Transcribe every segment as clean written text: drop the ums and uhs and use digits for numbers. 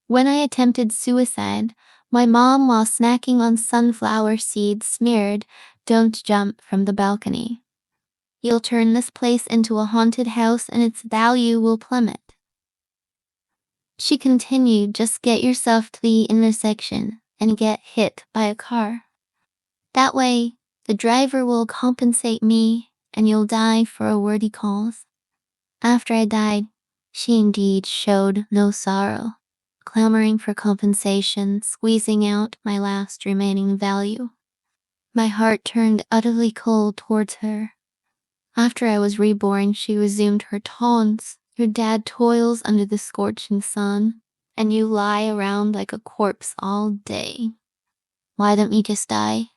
When I attempted suicide, my mom, while snacking on sunflower seeds, smeared, "Don't jump from the balcony. You'll turn this place into a haunted house and its value will plummet." She continued, "Just get yourself to the intersection and get hit by a car. That way, the driver will compensate me and you'll die for a worthy cause." After I died, she indeed showed no sorrow, clamoring for compensation, squeezing out my last remaining value. My heart turned utterly cold towards her. After I was reborn, she resumed her taunts. "Your dad toils under the scorching sun, and you lie around like a corpse all day. Why don't you just die?"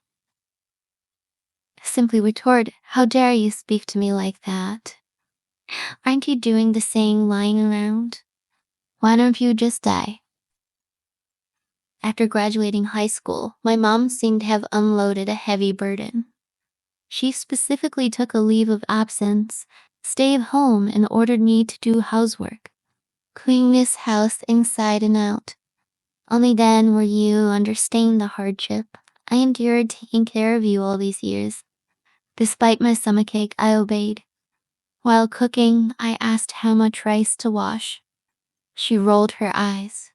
I simply retorted, "How dare you speak to me like that? Aren't you doing the same lying around? Why don't you just die?" After graduating high school, my mom seemed to have unloaded a heavy burden. She specifically took a leave of absence, stayed home, and ordered me to do housework. "Clean this house inside and out. Only then will you understand the hardship I endured taking care of you all these years." Despite my stomachache, I obeyed. While cooking, I asked how much rice to wash. She rolled her eyes.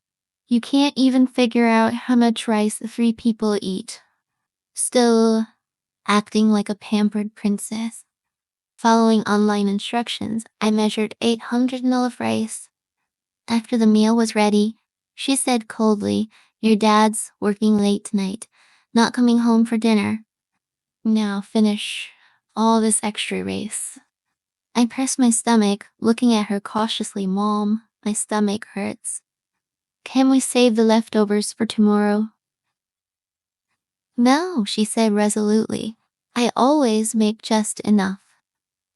"You can't even figure out how much rice 3 people eat." Still acting like a pampered princess. Following online instructions, I measured 800 ml of rice. After the meal was ready, she said coldly, "Your dad's working late tonight, not coming home for dinner. Now finish all this extra rice." I pressed my stomach, looking at her cautiously. "Mom, my stomach hurts. Can we save the leftovers for tomorrow?" "No," she said resolutely. "I always make just enough.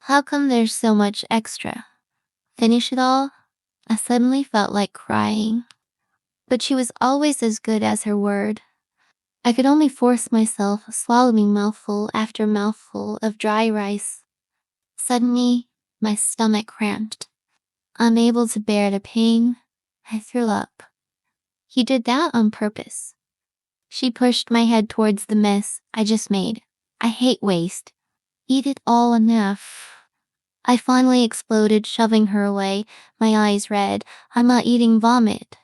How come there's so much extra? Finish it all?" I suddenly felt like crying. But she was always as good as her word. I could only force myself, swallowing mouthful after mouthful of dry rice. Suddenly, my stomach cramped. Unable to bear the pain, I threw up. "You did that on purpose." She pushed my head towards the mess I just made. "I hate waste. Eat it all enough." I finally exploded, shoving her away, my eyes red. "I'm not eating vomit."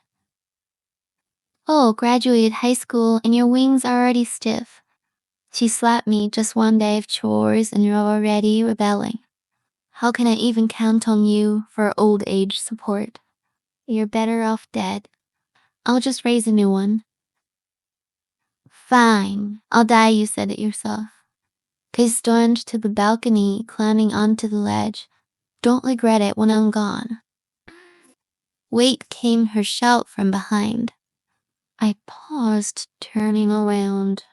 "Oh, graduated high school and your wings are already stiff." She slapped me. "Just one day of chores and you're already rebelling. How can I even count on you for old age support? You're better off dead. I'll just raise a new one." "Fine, I'll die, you said it yourself." I stormed to the balcony, climbing onto the ledge. "Don't regret it when I'm gone." Wait, came her shout from behind. I paused, turning around.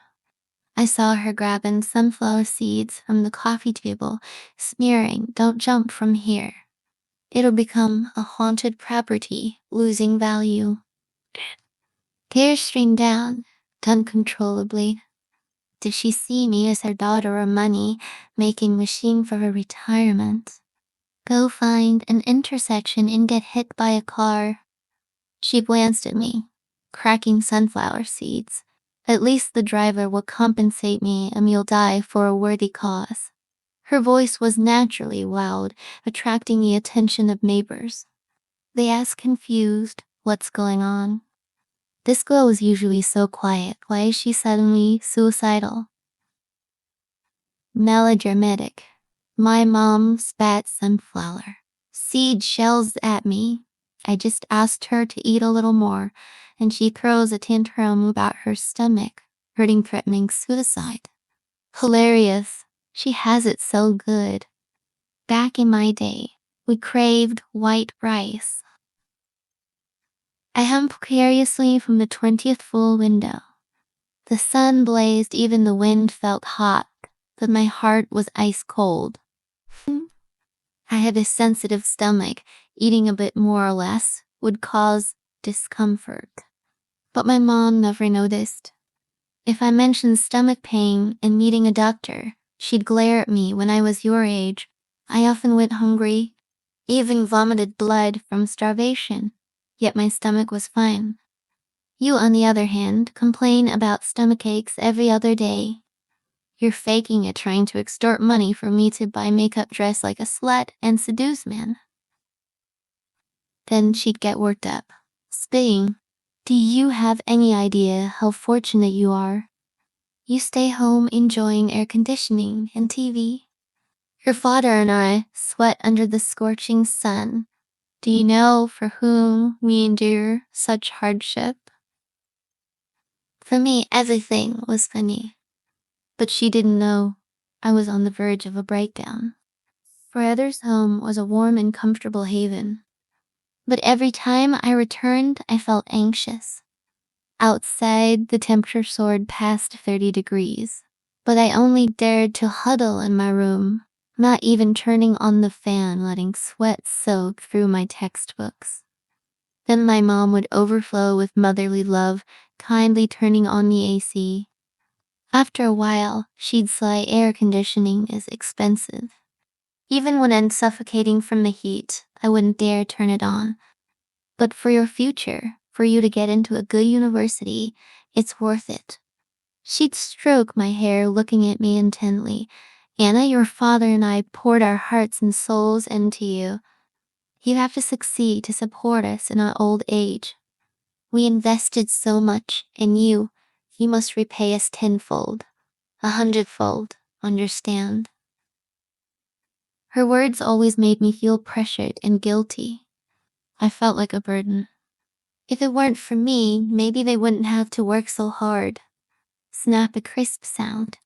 I saw her grabbing sunflower seeds from the coffee table, smearing, "Don't jump from here. It'll become a haunted property, losing value." Tears streamed down, uncontrollably. Did she see me as her daughter or money-making machine for her retirement? "Go find an intersection and get hit by a car." She glanced at me, cracking sunflower seeds. "At least the driver will compensate me and you'll die for a worthy cause." Her voice was naturally loud, attracting the attention of neighbors. They asked confused, "What's going on? This girl is usually so quiet. Why is she suddenly suicidal?" Melodramatic. My mom spat sunflower seed shells at me. I just asked her to eat a little more, and she throws a tantrum about her stomach hurting, threatening suicide. Hilarious. She has it so good. Back in my day, we craved white rice. I hung precariously from the 20th floor window. The sun blazed, even the wind felt hot, but my heart was ice cold. I had a sensitive stomach. Eating a bit more or less would cause discomfort. But my mom never noticed. If I mentioned stomach pain and meeting a doctor, she'd glare at me. When I was your age, I often went hungry, even vomited blood from starvation. Yet my stomach was fine. You, on the other hand, complain about stomach aches every other day. You're faking it, trying to extort money from me to buy makeup, dress like a slut, and seduce men. Then she'd get worked up, spitting. Do you have any idea how fortunate you are? You stay home enjoying air conditioning and TV. Your father and I sweat under the scorching sun. Do you know for whom we endure such hardship? For me, everything was funny. But she didn't know I was on the verge of a breakdown. For others, home was a warm and comfortable haven. But every time I returned, I felt anxious. Outside, the temperature soared past 30 degrees. But I only dared to huddle in my room, not even turning on the fan, letting sweat soak through my textbooks. Then my mom would overflow with motherly love, kindly turning on the AC. After a while, she'd sigh, air conditioning is expensive. Even when I'm suffocating from the heat, I wouldn't dare turn it on. But for your future, for you to get into a good university, it's worth it. She'd stroke my hair, looking at me intently. Anna, your father and I poured our hearts and souls into you. You have to succeed to support us in our old age. We invested so much in you. You must repay us tenfold, 100-fold, understand? Her words always made me feel pressured and guilty. I felt like a burden. If it weren't for me, maybe they wouldn't have to work so hard. Snap, a crisp sound.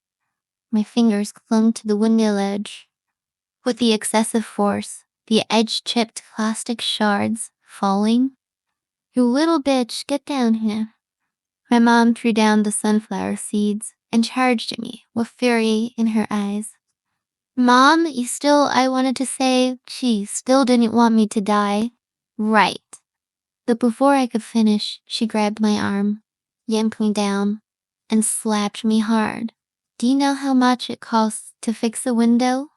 My fingers clung to the window ledge. With the excessive force, the edge chipped plastic shards falling. You little bitch, get down here. My mom threw down the sunflower seeds and charged me with fury in her eyes. Mom, I wanted to say, she still didn't want me to die. Right. But before I could finish, she grabbed my arm, yanked me down, and slapped me hard. Do you know how much it costs to fix a window?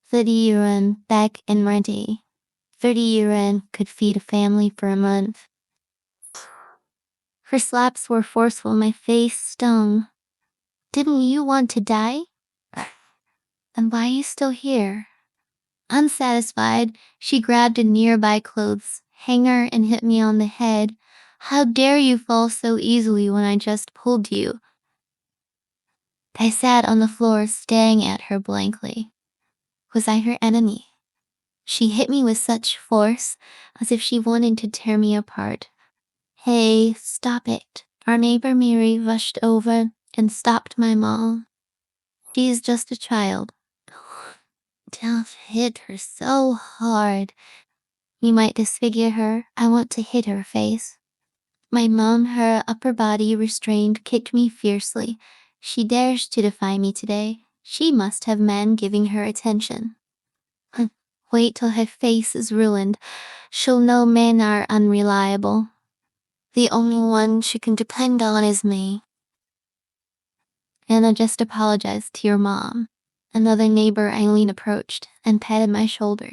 30 yuan back in my day. 30 yuan could feed a family for a month. Her slaps were forceful, my face stung. Didn't you want to die? Then why are you still here? Unsatisfied, she grabbed a nearby clothes hanger and hit me on the head. How dare you fall so easily when I just pulled you? I sat on the floor staring at her blankly. Was I her enemy? She hit me with such force, as if she wanted to tear me apart. Hey, stop it. Our neighbor Mary rushed over and stopped my mom. She's just a child. Don't hit her so hard. You might disfigure her. I want to hit her face. My mom, her upper body restrained, kicked me fiercely. She dares to defy me today. She must have men giving her attention. Wait till her face is ruined. She'll know men are unreliable. The only one she can depend on is me. Anna, just apologized to your mom. Another neighbor, Eileen, approached and patted my shoulder.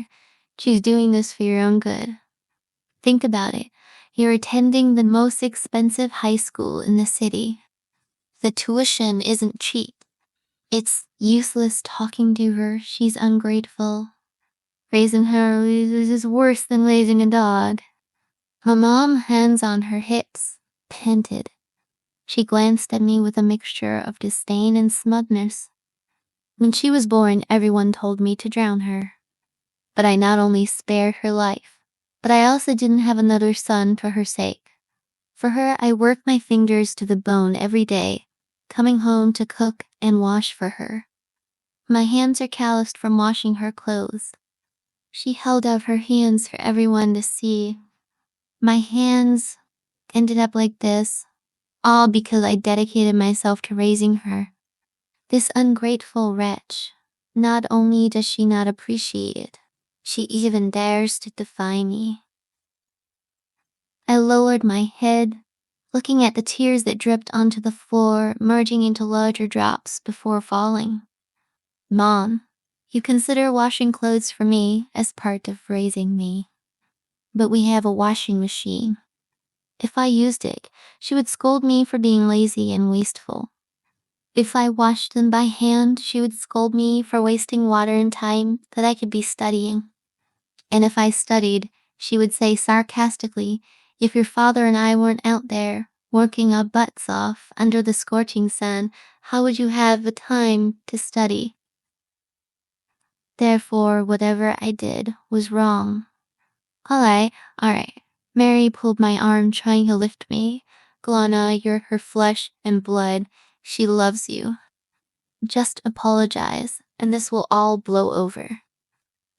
She's doing this for your own good. Think about it. You're attending the most expensive high school in the city. The tuition isn't cheap. It's useless talking to her. She's ungrateful. Raising her is worse than raising a dog. My mom, hands on her hips, panted. She glanced at me with a mixture of disdain and smugness. When she was born, everyone told me to drown her. But I not only spared her life, but I also didn't have another son for her sake. For her, I worked my fingers to the bone every day, coming home to cook and wash for her. My hands are calloused from washing her clothes. She held out her hands for everyone to see. My hands ended up like this, all because I dedicated myself to raising her. This ungrateful wretch, not only does she not appreciate it, she even dares to defy me. I lowered my head, looking at the tears that dripped onto the floor, merging into larger drops before falling. Mom, you consider washing clothes for me as part of raising me. But we have a washing machine. If I used it, she would scold me for being lazy and wasteful. If I washed them by hand, she would scold me for wasting water and time that I could be studying. And if I studied, she would say sarcastically, if your father and I weren't out there, working our butts off under the scorching sun, how would you have the time to study? Therefore, whatever I did was wrong. Alright. Mary pulled my arm, trying to lift me. Glana, you're her flesh and blood. She loves you. Just apologize, and this will all blow over.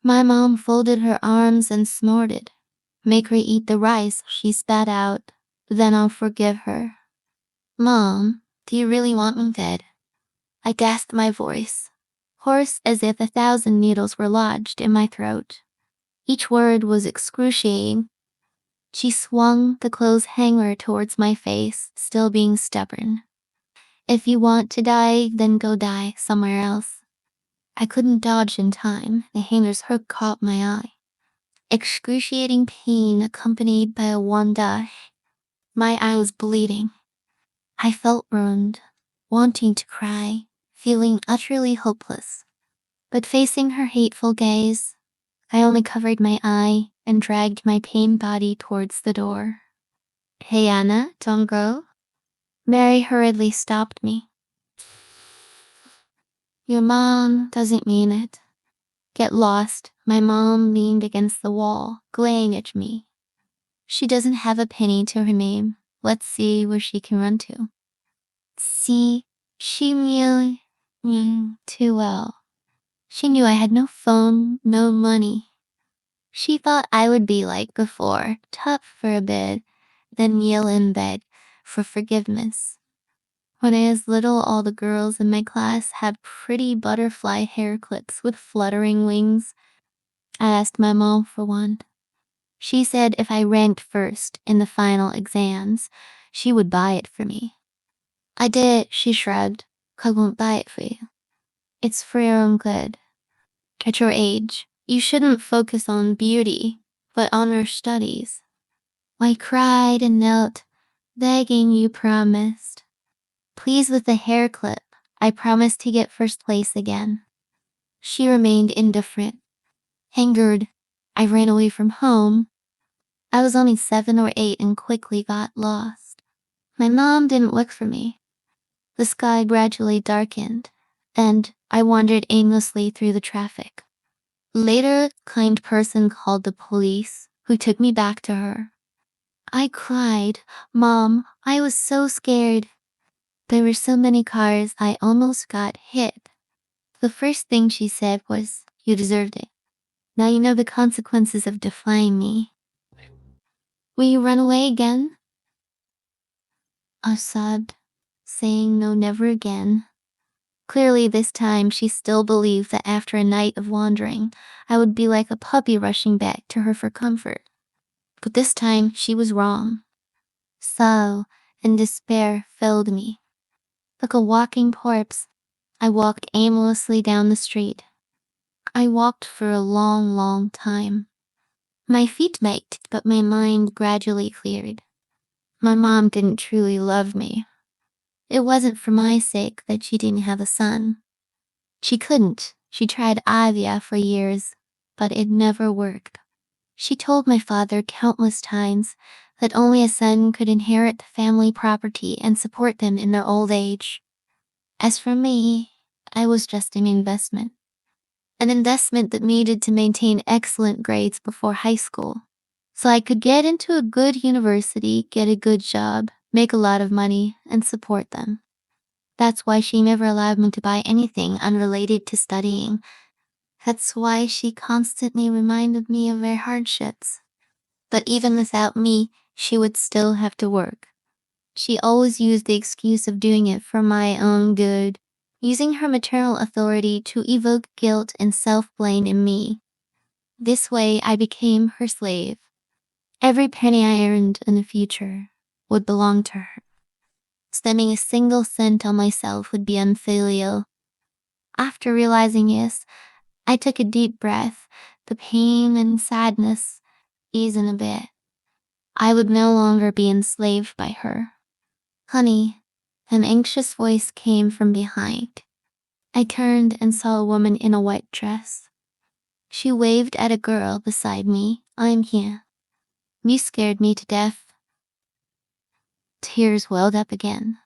My mom folded her arms and snorted. Make her eat the rice she spat out, then I'll forgive her. Mom, do you really want me dead? I gasped, my voice hoarse as if 1,000 needles were lodged in my throat. Each word was excruciating. She swung the clothes hanger towards my face, still being stubborn. If you want to die, then go die somewhere else. I couldn't dodge in time. The hanger's hook caught my eye. Excruciating pain accompanied by a wanda. My eye was bleeding. I felt ruined, wanting to cry, feeling utterly hopeless. But facing her hateful gaze, I only covered my eye and dragged my pain body towards the door. Hey Anna, don't go. Mary hurriedly stopped me. Your mom doesn't mean it. Get lost. My mom leaned against the wall, glaring at me. She doesn't have a penny to her name. Let's see where she can run to. See, she knew me too well. She knew I had no phone, no money. She thought I would be like before, tough for a bit, then kneel in bed for forgiveness. When I was little, all the girls in my class had pretty butterfly hair clips with fluttering wings. I asked my mom for one. She said if I ranked first in the final exams, she would buy it for me. I did, she shrugged. I won't buy it for you. It's for your own good. At your age, you shouldn't focus on beauty, but on your studies. I cried and knelt, begging you promised. Pleased with the hair clip, I promised to get first place again. She remained indifferent. Angered, I ran away from home. I was only 7 or 8 and quickly got lost. My mom didn't look for me. The sky gradually darkened, and I wandered aimlessly through the traffic. Later, a kind person called the police, who took me back to her. I cried, Mom, I was so scared. There were so many cars, I almost got hit. The first thing she said was, you deserved it. Now you know the consequences of defying me. Will you run away again? I sobbed, saying no, never again. Clearly this time she still believed that after a night of wandering, I would be like a puppy rushing back to her for comfort. But this time she was wrong. Sorrow and despair filled me. Like a walking corpse, I walked aimlessly down the street. I walked for a long, long time. My feet ached, but my mind gradually cleared. My mom didn't truly love me. It wasn't for my sake that she didn't have a son. She couldn't. She tried IVF for years, but it never worked. She told my father countless times that only a son could inherit the family property and support them in their old age. As for me, I was just an investment. An investment that needed to maintain excellent grades before high school, so I could get into a good university, get a good job, make a lot of money, and support them. That's why she never allowed me to buy anything unrelated to studying. That's why she constantly reminded me of their hardships. But even without me, she would still have to work. She always used the excuse of doing it for my own good, using her maternal authority to evoke guilt and self-blame in me. This way, I became her slave. Every penny I earned in the future would belong to her. Spending a single cent on myself would be unfilial. After realizing this, I took a deep breath. The pain and sadness eased a bit. I would no longer be enslaved by her. Honey, an anxious voice came from behind. I turned and saw a woman in a white dress. She waved at a girl beside me. I'm here. You scared me to death. Tears welled up again.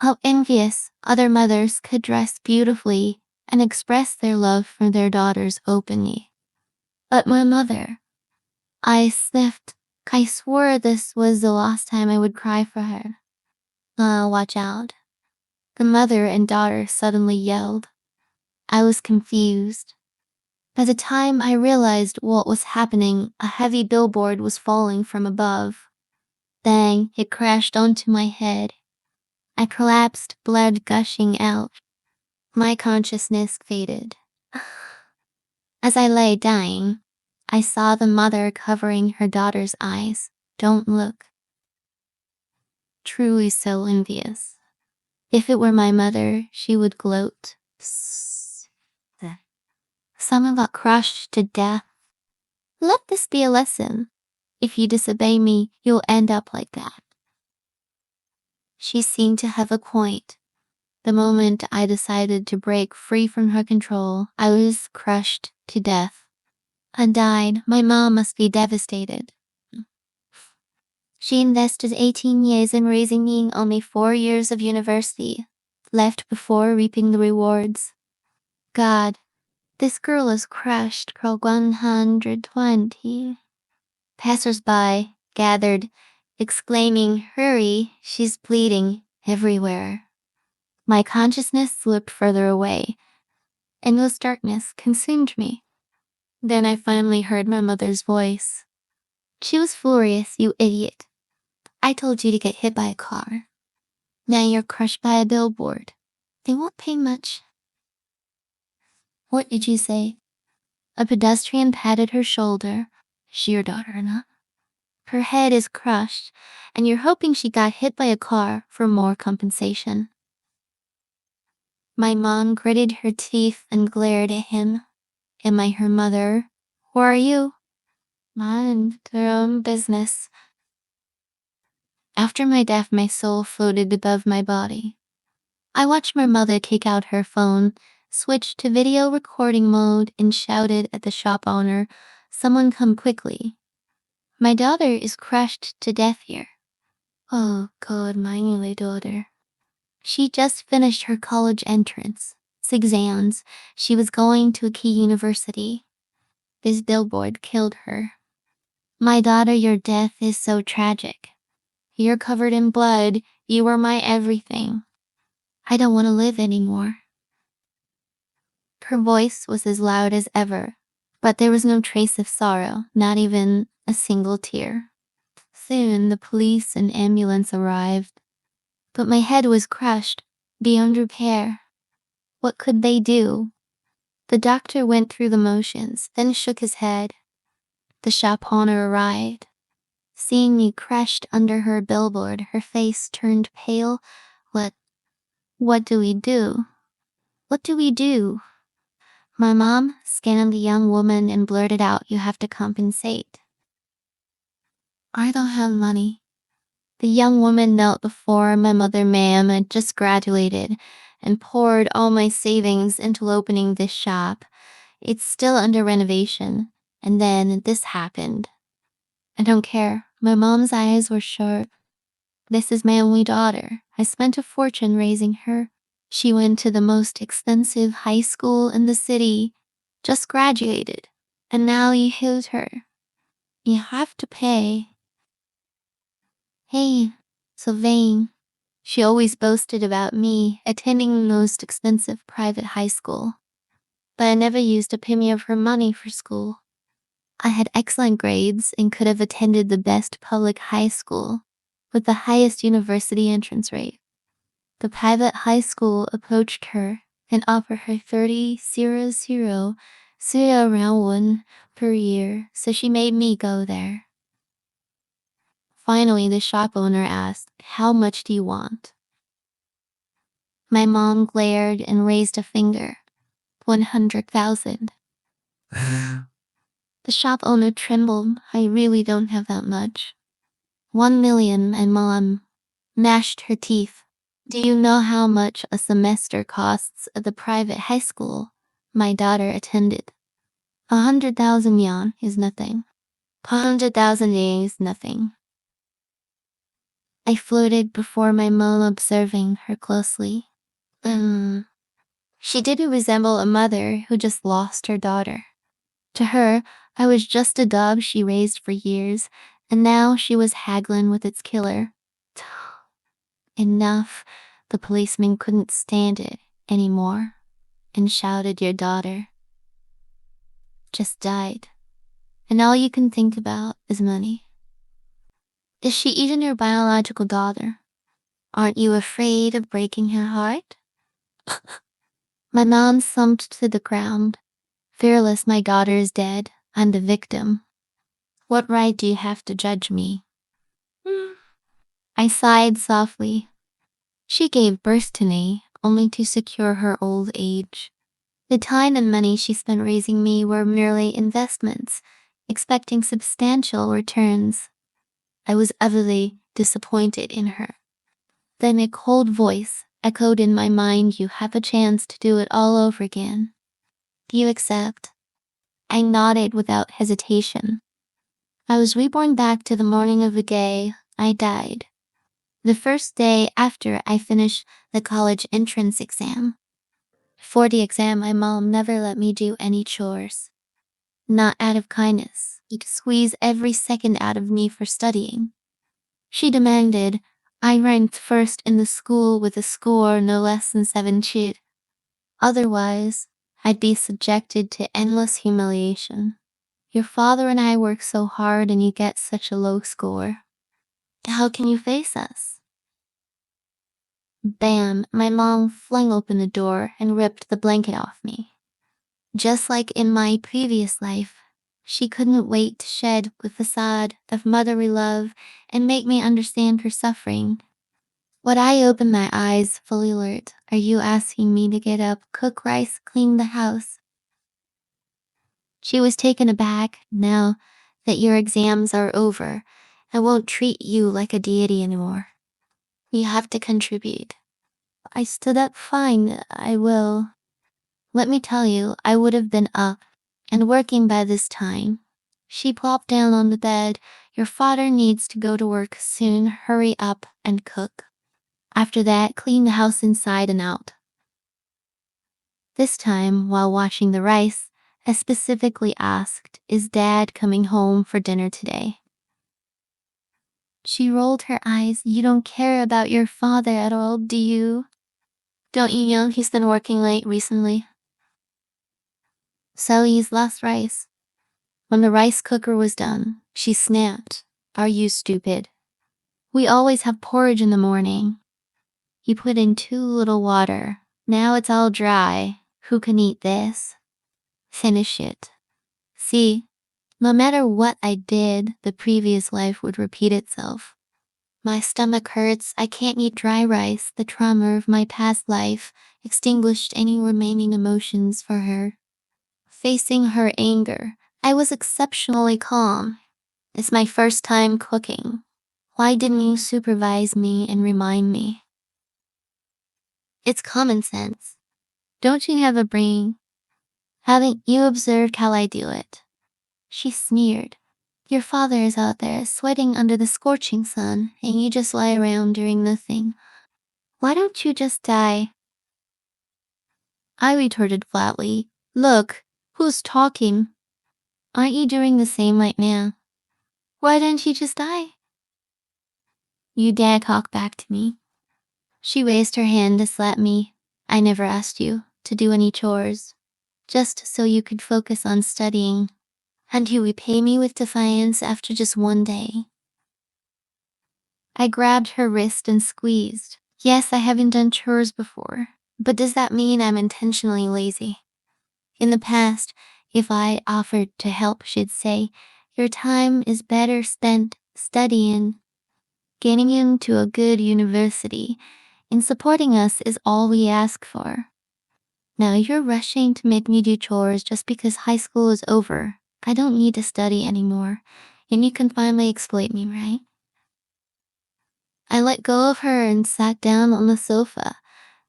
How envious other mothers could dress beautifully and express their love for their daughters openly. But my mother, I sniffed. I swore this was the last time I would cry for her. Watch out. The mother and daughter suddenly yelled. I was confused. By the time I realized what was happening, a heavy billboard was falling from above. Bang, it crashed onto my head. I collapsed, blood gushing out. My consciousness faded. As I lay dying, I saw the mother covering her daughter's eyes. Don't look. Truly so envious. If it were my mother, she would gloat. Someone got crushed to death. Let this be a lesson. If you disobey me, you'll end up like that. She seemed to have a point. The moment I decided to break free from her control, I was crushed to death. I died. My mom must be devastated. She invested 18 years in raising me, only 4 years of university left before reaping the rewards. God, this girl is crushed. Girl 120. Passers-by gathered, exclaiming, "Hurry, she's bleeding everywhere." My consciousness slipped further away. Endless darkness consumed me. Then I finally heard my mother's voice. She was furious. You idiot. I told you to get hit by a car. Now you're crushed by a billboard. They won't pay much. What did you say? A pedestrian patted her shoulder. She your daughter, huh? Her head is crushed, and you're hoping she got hit by a car for more compensation. My mom gritted her teeth and glared at him. Am I her mother? Who are you? Mind their own business. After my death, my soul floated above my body. I watched my mother take out her phone, switched to video recording mode, and shouted at the shop owner, "Someone come quickly. My daughter is crushed to death here." Oh God, my only daughter. She just finished her college entrance exams. She was going to a key university. This billboard killed her. My daughter, your death is so tragic. You're covered in blood. You were my everything. I don't want to live anymore. Her voice was as loud as ever, but there was no trace of sorrow, not even a single tear. Soon the police and ambulance arrived, but my head was crushed, beyond repair. What could they do? The doctor went through the motions, then shook his head. The shop owner arrived. Seeing me crushed under her billboard, her face turned pale. What do we do? What do we do? My mom scanned the young woman and blurted out, you have to compensate. I don't have money. The young woman knelt before my mother. Ma'am, I just graduated and poured all my savings into opening this shop. It's still under renovation. And then this happened. I don't care. My mom's eyes were sharp. This is my only daughter. I spent a fortune raising her. She went to the most expensive high school in the city, just graduated, and now you hit her. You have to pay. Hey, Sylvain. She always boasted about me attending the most expensive private high school, but I never used a penny of her money for school. I had excellent grades and could have attended the best public high school with the highest university entrance rate. The private high school approached her and offered her 30,000 around 1 per year, so she made me go there. Finally, the shop owner asked, how much do you want? My mom glared and raised a finger. 100,000. The shop owner trembled. I really don't have that much. 1 million, my mom gnashed her teeth. Do you know how much a semester costs at the private high school my daughter attended? 100,000 yuan is nothing. 100,000 is nothing. I floated before my mom, observing her closely. She didn't resemble a mother who just lost her daughter. To her, I was just a dog she raised for years, and now she was haggling with its killer. Enough. The policeman couldn't stand it anymore and shouted, "Your daughter just died, and all you can think about is money. Is she even your biological daughter? Aren't you afraid of breaking her heart?" My mom slumped to the ground. "Fearless, my daughter is dead. I'm the victim. What right do you have to judge me?" I sighed softly. She gave birth to me only to secure her old age. The time and money she spent raising me were merely investments, expecting substantial returns. I was utterly disappointed in her. Then a cold voice echoed in my mind, "You have a chance to do it all over again. Do you accept?" I nodded without hesitation. I was reborn back to the morning of the day I died. The first day after I finished the college entrance exam. For the exam, my mom never let me do any chores. Not out of kindness. She'd squeeze every second out of me for studying. She demanded I ranked first in the school with a score no less than 7 chid. Otherwise, I'd be subjected to endless humiliation. "Your father and I work so hard and you get such a low score. How can you face us?" Bam! My mom flung open the door and ripped the blanket off me. Just like in my previous life, she couldn't wait to shed the facade of motherly love and make me understand her suffering. When I opened my eyes, fully alert, "Are you asking me to get up, cook rice, clean the house?" She was taken aback. "Now that your exams are over, I won't treat you like a deity anymore. You have to contribute." I stood up. "Fine, I will." Let me tell you, I would have been up and working by this time. She plopped down on the bed. "Your father needs to go to work soon. Hurry up and cook. After that, clean the house inside and out." This time, while washing the rice, I specifically asked, "Is Dad coming home for dinner today?" She rolled her eyes. "You don't care about your father at all, do you? Don't you know he's been working late recently?" So he's lost rice. When the rice cooker was done, she snapped, "Are you stupid? We always have porridge in the morning. You put in too little water. Now it's all dry. Who can eat this? Finish it." See, no matter what I did, the previous life would repeat itself. My stomach hurts. I can't eat dry rice. The trauma of my past life extinguished any remaining emotions for her. Facing her anger, I was exceptionally calm. "It's my first time cooking. Why didn't you supervise me and remind me?" "It's common sense. Don't you have a brain? Haven't you observed how I do it?" She sneered. "Your father is out there sweating under the scorching sun, and you just lie around doing nothing. Why don't you just die?" I retorted flatly, "Look, who's talking? Aren't you doing the same right now? Why don't you just die?" "You dare talk back to me?" She raised her hand to slap me. "I never asked you to do any chores, just so you could focus on studying. And you repay me with defiance after just one day." I grabbed her wrist and squeezed. "Yes, I haven't done chores before, but does that mean I'm intentionally lazy? In the past, if I offered to help, she'd say, 'Your time is better spent studying. Getting into a good university and supporting us is all we ask for. Now you're rushing to make me do chores just because high school is over. I don't need to study anymore, and you can finally exploit me, right?' I let go of her and sat down on the sofa.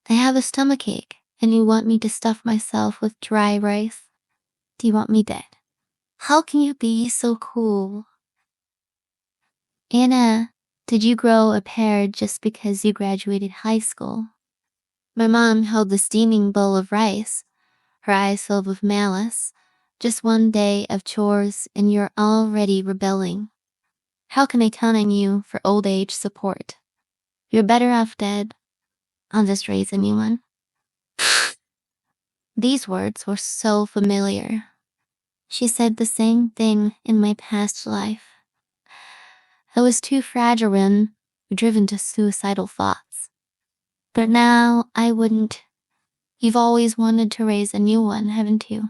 I have a stomachache, and you want me to stuff myself with dry rice? Do you want me dead? How can you be so cool? Anna, did you grow a pair just because you graduated high school? My mom held the steaming bowl of rice, her eyes filled with malice. Just one day of chores and you're already rebelling. How can I count on you for old age support? You're better off dead. I'll just raise a new one. These words were so familiar. She said the same thing in my past life. I was too fragile and driven to suicidal thoughts. But now I wouldn't. You've always wanted to raise a new one, haven't you?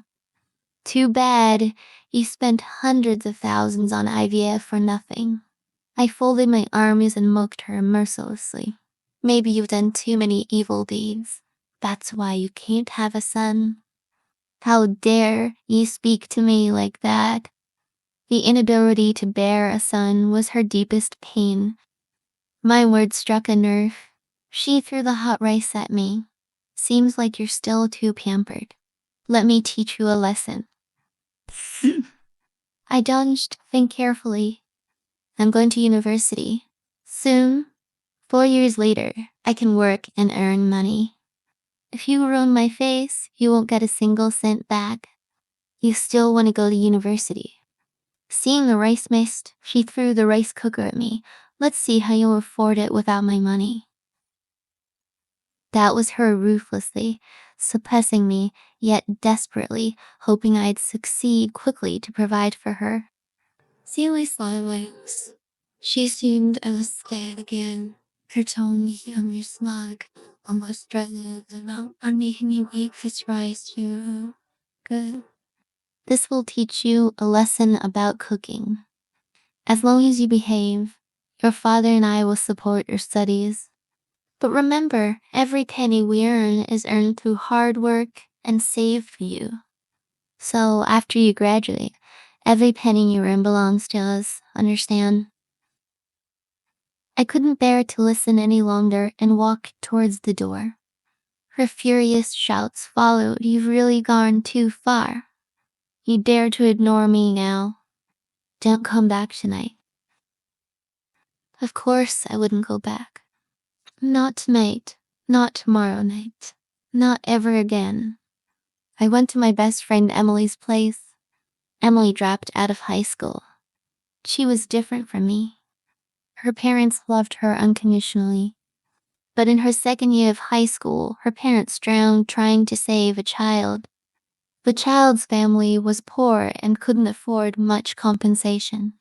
Too bad you spent hundreds of thousands on IVF for nothing. I folded my arms and mocked her mercilessly. Maybe you've done too many evil deeds. That's why you can't have a son. How dare you speak to me like that? The inability to bear a son was her deepest pain. My words struck a nerve. She threw the hot rice at me. Seems like you're still too pampered. Let me teach you a lesson. I dodged. Think carefully. I'm going to university. Soon. 4 years later, I can work and earn money. If you ruin my face, you won't get a single cent back. You still want to go to university. Seeing the rice mist, she threw the rice cooker at me. Let's see how you'll afford it without my money. That was her ruthlessly, suppressing me, yet desperately, hoping I'd succeed quickly to provide for her. Silly silence. She seemed scared again. Her tone became smug, almost threatening. I'm making you eat this rice too. Good. This will teach you a lesson about cooking. As long as you behave, your father and I will support your studies. But remember, every penny we earn is earned through hard work and saved for you. So after you graduate, every penny you earn belongs to us, understand? I couldn't bear to listen any longer and walked towards the door. Her furious shouts followed. You've really gone too far. You dare to ignore me now. Don't come back tonight. Of course I wouldn't go back. Not tonight. Not tomorrow night. Not ever again. I went to my best friend Emily's place. Emily dropped out of high school. She was different from me. Her parents loved her unconditionally. But in her second year of high school, her parents drowned trying to save a child. The child's family was poor and couldn't afford much compensation.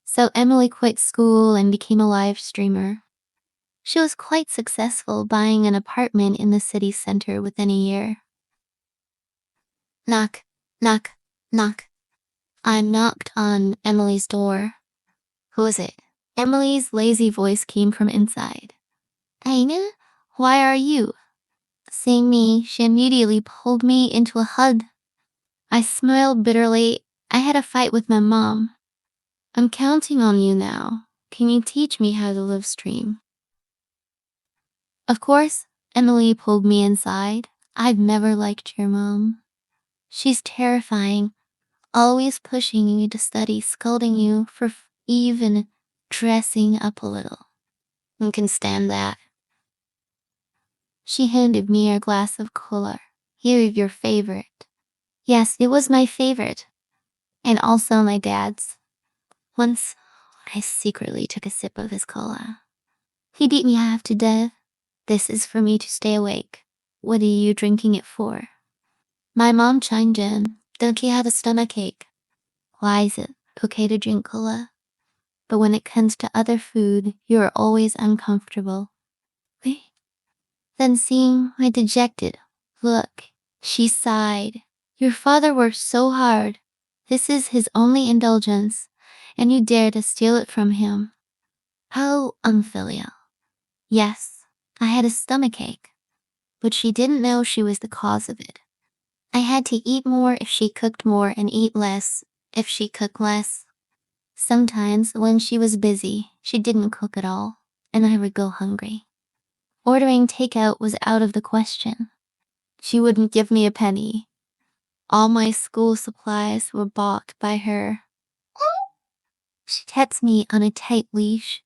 So Emily quit school and became a live streamer. She was quite successful, buying an apartment in the city center within a year. Knock, knock, knock. I knocked on Emily's door. Who is it? Emily's lazy voice came from inside. Aina, why are you? Seeing me, she immediately pulled me into a hug. I smiled bitterly. I had a fight with my mom. I'm counting on you now. Can you teach me how to live stream? Of course, Emily pulled me inside. I've never liked your mom. She's terrifying, always pushing you to study, scolding you for even dressing up a little. You can stand that. She handed me a glass of cola. Here, your favorite. Yes, it was my favorite. And also my dad's. Once, I secretly took a sip of his cola. He beat me half to death. This is for me to stay awake. What are you drinking it for? My mom chimed in. Don't you have a stomachache? Why is it okay to drink cola? But when it comes to other food, you're always uncomfortable. Wait. Then seeing my dejected look, she sighed. Your father worked so hard. This is his only indulgence, and you dare to steal it from him. How unfilial. Yes, I had a stomachache, but she didn't know she was the cause of it. I had to eat more if she cooked more and eat less if she cooked less. Sometimes when she was busy, she didn't cook at all. and I would go hungry. Ordering takeout was out of the question. She wouldn't give me a penny. All my school supplies were bought by her. She kept me on a tight leash.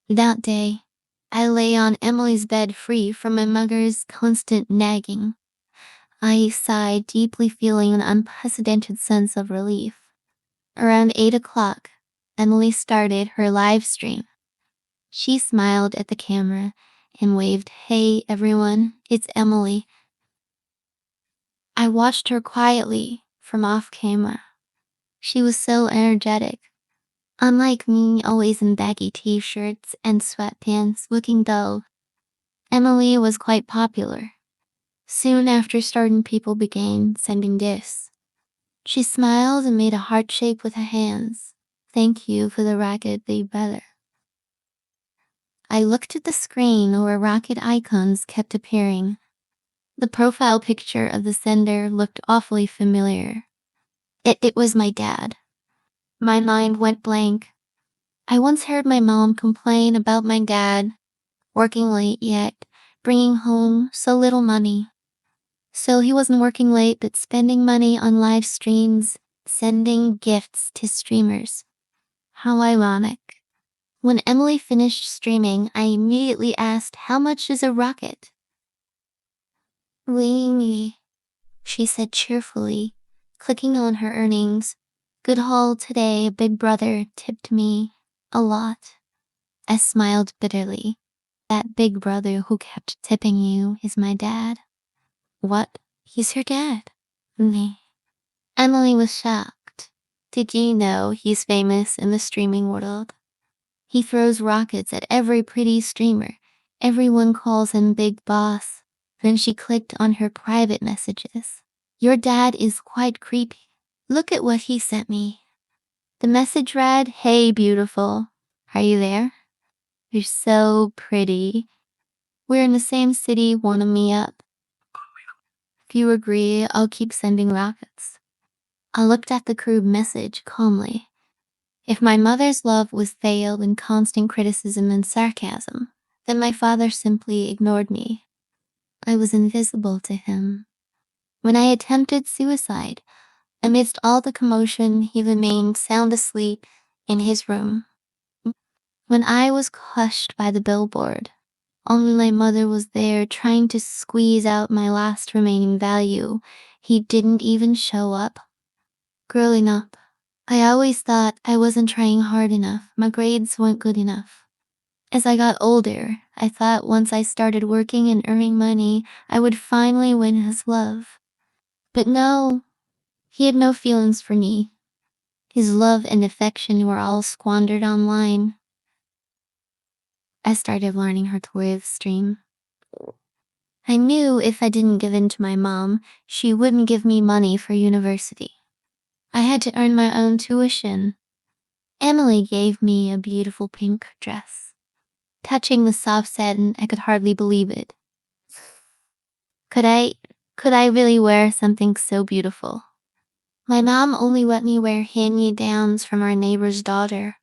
That day, I lay on Emily's bed free from my mother's constant nagging. I sighed deeply, feeling an unprecedented sense of relief. Around 8 o'clock, Emily started her live stream. She smiled at the camera and waved, "Hey everyone, it's Emily." I watched her quietly from off camera. She was so energetic. Unlike me, always in baggy t-shirts and sweatpants looking dull, Emily was quite popular. Soon after starting, people began sending gifts. She smiled and made a heart shape with her hands. "Thank you for the rocket, they better." I looked at the screen where rocket icons kept appearing. The profile picture of the sender looked awfully familiar. It was my dad. My mind went blank. I once heard my mom complain about my dad working late yet bringing home so little money. So he wasn't working late but spending money on live streams, sending gifts to streamers. How ironic. When Emily finished streaming, I immediately asked, "How much is a rocket?" "Weenie," she said cheerfully, clicking on her earnings. "Good haul today, big brother tipped me a lot." I smiled bitterly. That big brother who kept tipping you is my dad. What? He's your dad? Me. Emily was shocked. Did you know he's famous in the streaming world? He throws rockets at every pretty streamer. Everyone calls him Big Boss. Then she clicked on her private messages. "Your dad is quite creepy. Look at what he sent me." The message read, "Hey beautiful, are you there? You're so pretty. We're in the same city, wanna meet up? If you agree, I'll keep sending rockets." I looked at the crude message calmly. If my mother's love was veiled in constant criticism and sarcasm, then my father simply ignored me. I was invisible to him. When I attempted suicide, amidst all the commotion, he remained sound asleep in his room. When I was crushed by the billboard, only my mother was there trying to squeeze out my last remaining value. He didn't even show up. Growing up, I always thought I wasn't trying hard enough. My grades weren't good enough. As I got older, I thought once I started working and earning money, I would finally win his love. But no, he had no feelings for me. His love and affection were all squandered online. I started learning how to live stream. I knew if I didn't give in to my mom, she wouldn't give me money for university. I had to earn my own tuition. Emily gave me a beautiful pink dress. Touching the soft satin, I could hardly believe it. Could I, could I really wear something so beautiful? My mom only let me wear hand-me-downs from our neighbor's daughter.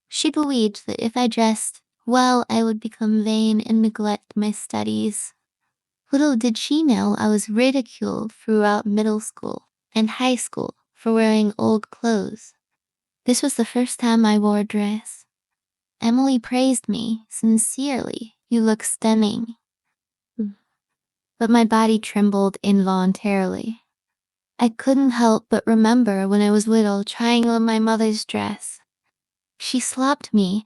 She believed that if I dressed well, I would become vain and neglect my studies. Little did she know I was ridiculed throughout middle school and high school for wearing old clothes. This was the first time I wore a dress. Emily praised me sincerely. "You look stunning." But my body trembled involuntarily. I couldn't help but remember when I was little trying on my mother's dress. She slapped me.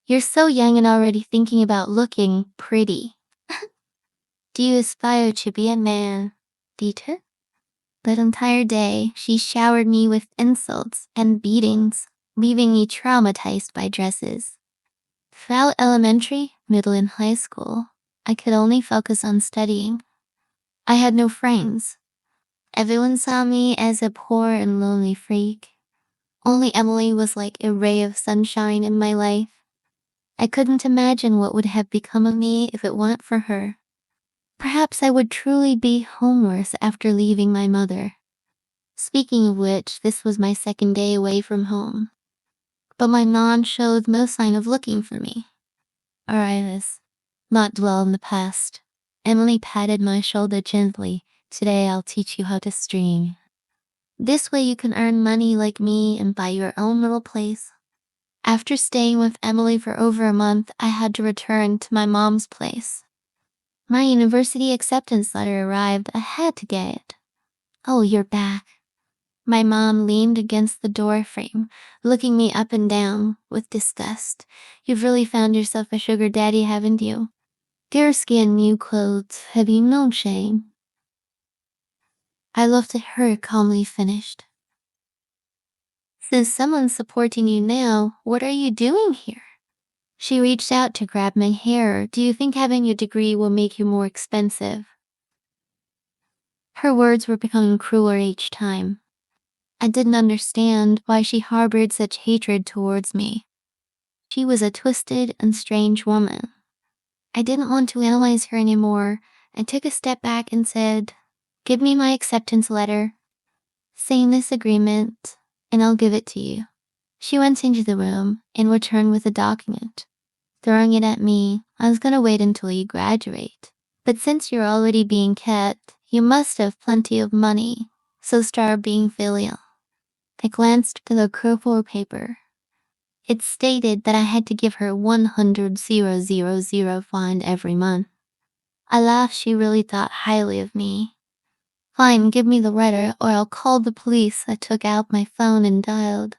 "You're so young and already thinking about looking pretty. Do you aspire to be a man, Dieter?" That entire day, she showered me with insults and beatings, leaving me traumatized by dresses. Throughout elementary, middle, and high school, I could only focus on studying. I had no friends. Everyone saw me as a poor and lonely freak. Only Emily was like a ray of sunshine in my life. I couldn't imagine what would have become of me if it weren't for her. Perhaps I would truly be homeless after leaving my mother. Speaking of which, this was my second day away from home. but my mom showed no sign of looking for me. Alright, let's not dwell in the past. Emily patted my shoulder gently. Today I'll teach you how to stream. This way you can earn money like me and buy your own little place. After staying with Emily for over a month, I had to return to my mom's place. My university acceptance letter arrived. I had to get it. Oh, you're back. My mom leaned against the door frame, looking me up and down with disgust. You've really found yourself a sugar daddy, haven't you? Dear skin, new clothes. Have you no shame? I looked at her, calmly finished. Since someone's supporting you now, what are you doing here? She reached out to grab my hair. Do you think having a degree will make you more expensive? Her words were becoming crueler each time. I didn't understand why she harbored such hatred towards me. She was a twisted and strange woman. I didn't want to analyze her anymore. I took a step back and said, give me my acceptance letter. Sign this agreement, and I'll give it to you. She went into the room and returned with a document. Throwing it at me, I was gonna wait until you graduate. But since you're already being kept, you must have plenty of money, so start being filial. I glanced at the purple paper. It stated that I had to give her 100,000 fine every month. I laughed. She really thought highly of me. Fine, give me the letter or I'll call the police. I took out my phone and dialed.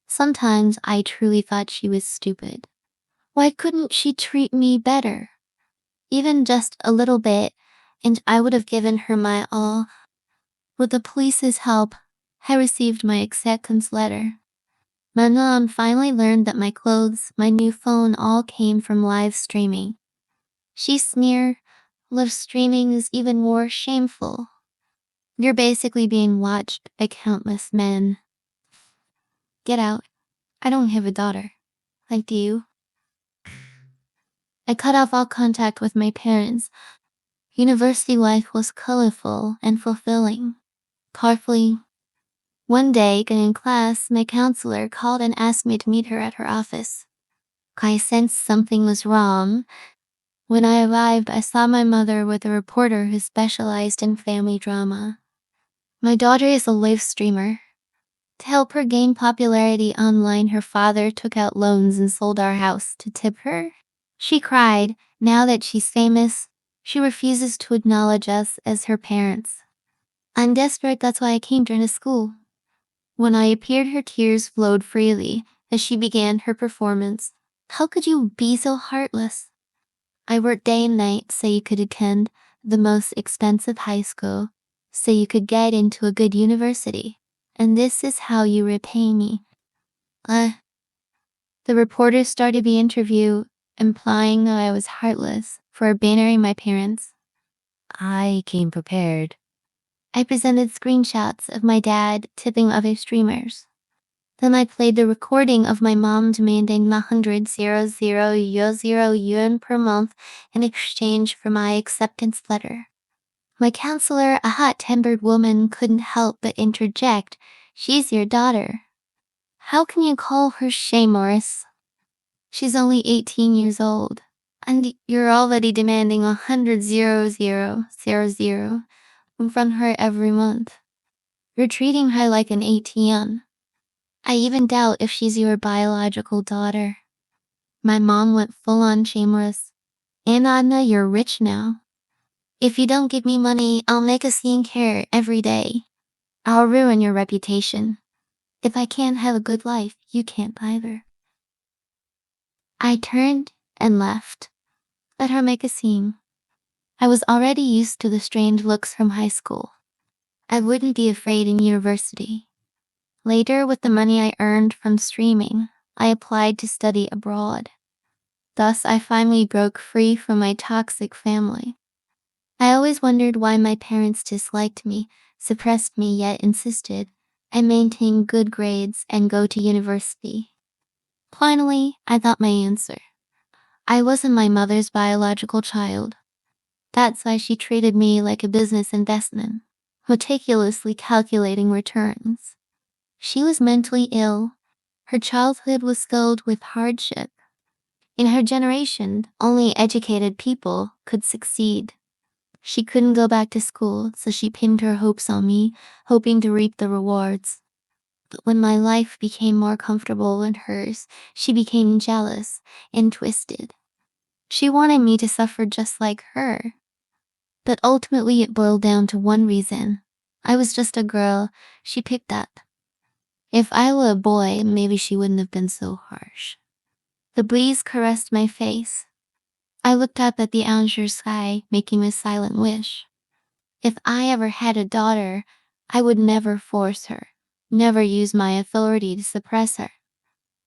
Sometimes I truly thought she was stupid. Why couldn't she treat me better? Even just a little bit, and I would have given her my all. With the police's help, I received my acceptance letter. My mom finally learned that my clothes, my new phone, all came from live streaming. She sneered, live streaming is even more shameful. You're basically being watched by countless men. Get out. I don't have a daughter. Like, do you? I cut off all contact with my parents. University life was colorful and fulfilling. Powerfully. One day, in class, my counselor called and asked me to meet her at her office. I sensed something was wrong. When I arrived, I saw my mother with a reporter who specialized in family drama. My daughter is a live streamer. To help her gain popularity online, her father took out loans and sold our house to tip her. She cried. Now that she's famous, she refuses to acknowledge us as her parents. I'm desperate, that's why I came to her school. When I appeared, her tears flowed freely as she began her performance. How could you be so heartless? I worked day and night so you could attend the most expensive high school, so you could get into a good university. And this is how you repay me. The reporter started the interview, implying that I was heartless for abandoning my parents. I came prepared. I presented screenshots of my dad tipping other streamers. Then I played the recording of my mom demanding 100,000 yuan per month in exchange for my acceptance letter. My counselor, a hot-tempered woman, couldn't help but interject. She's your daughter. How can you call her shameless? She's only 18 years old. And you're already demanding 100,000 from her every month. You're treating her like an ATM. I even doubt if she's your biological daughter. My mom went full-on shameless. And Anna, you're rich now. If you don't give me money, I'll make a scene here every day. I'll ruin your reputation. If I can't have a good life, you can't either. I turned and left. Let her make a scene. I was already used to the strange looks from high school. I wouldn't be afraid in university. Later, with the money I earned from streaming, I applied to study abroad. Thus, I finally broke free from my toxic family. I always wondered why my parents disliked me, suppressed me, yet insisted I maintain good grades and go to university. Finally, I got my answer. I wasn't my mother's biological child. That's why she treated me like a business investment, meticulously calculating returns. She was mentally ill, Her childhood was filled with hardship. In her generation, only educated people could succeed. She couldn't go back to school, so she pinned her hopes on me, hoping to reap the rewards. But when my life became more comfortable than hers, she became jealous and twisted. She wanted me to suffer just like her. But ultimately it boiled down to one reason. I was just a girl she picked up. If I were a boy, maybe she wouldn't have been so harsh. The breeze caressed my face. I looked up at the azure sky, making a silent wish. If I ever had a daughter, I would never force her, never use my authority to suppress her.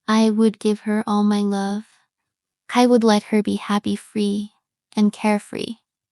I would give her all my love. I would let her be happy, free, and carefree.